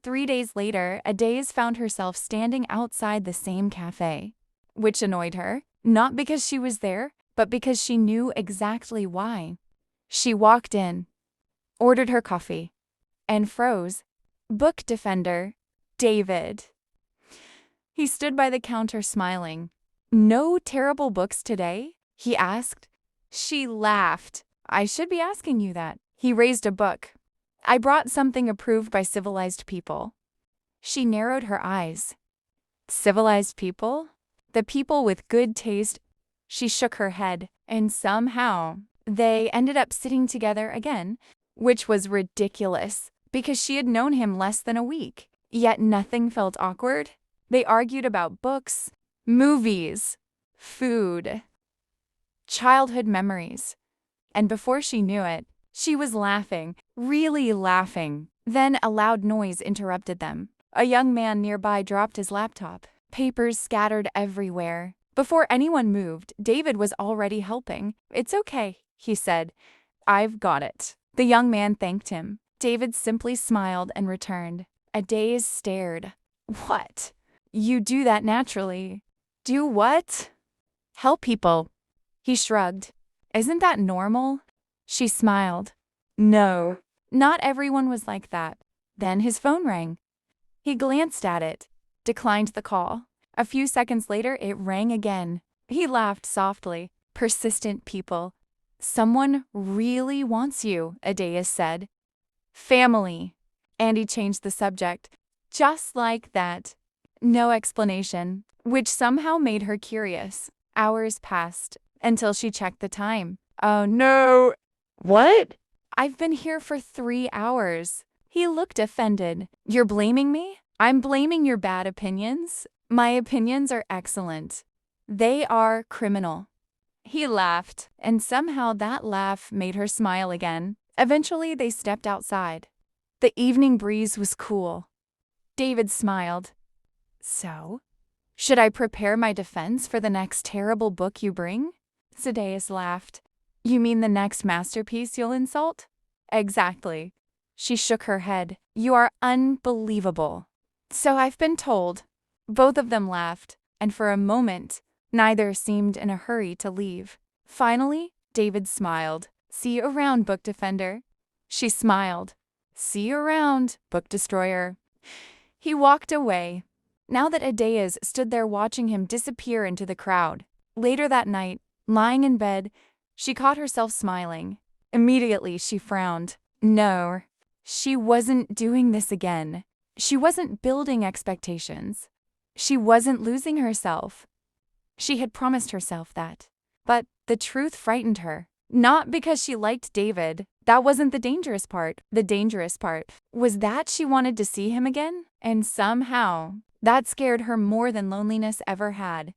3 days later, Adaeze found herself standing outside the same café, which annoyed her, not because she was there, but because she knew exactly why. She walked in, ordered her coffee, and froze. Book defender, David. He stood by the counter smiling. "No terrible books today?" he asked. She laughed. "I should be asking you that." He raised a book. "I brought something approved by civilized people." She narrowed her eyes. Civilized people? The people with good taste? She shook her head, and somehow they ended up sitting together again, which was ridiculous because she had known him less than a week. Yet nothing felt awkward. They argued about books, movies, food, childhood memories. And before she knew it, she was laughing, really laughing. Then a loud noise interrupted them. A young man nearby dropped his laptop. Papers scattered everywhere. Before anyone moved, David was already helping. "It's okay," he said. "I've got it." The young man thanked him. David simply smiled and returned. Adaeze stared. "What? You do that naturally." "Do what?" "Help people." He shrugged. "Isn't that normal?" She smiled. "No, not everyone was like that." Then his phone rang. He glanced at it, declined the call. A few seconds later, it rang again. He laughed softly. "Persistent people." "Someone really wants you," Adaeze said. "Family." And he changed the subject. Just like that. No explanation, which somehow made her curious. Hours passed until she checked the time. "Oh no." "What?" "I've been here for 3 hours." He looked offended. "You're blaming me?" "I'm blaming your bad opinions. My opinions are excellent. They are criminal." He laughed, and somehow that laugh made her smile again. Eventually, they stepped outside. The evening breeze was cool. David smiled. "So, should I prepare my defense for the next terrible book you bring?" Adaeze laughed. "You mean the next masterpiece you'll insult?" "Exactly." She shook her head. "You are unbelievable." "So I've been told." Both of them laughed, and for a moment, neither seemed in a hurry to leave. Finally, David smiled. "See you around, book defender." She smiled. "See you around, book destroyer." He walked away. Now that Adaeze stood there watching him disappear into the crowd. Later that night, lying in bed, she caught herself smiling. Immediately, she frowned. No, she wasn't doing this again. She wasn't building expectations. She wasn't losing herself. She had promised herself that. But the truth frightened her. Not because she liked David. That wasn't the dangerous part. The dangerous part was that she wanted to see him again, and somehow that scared her more than loneliness ever had.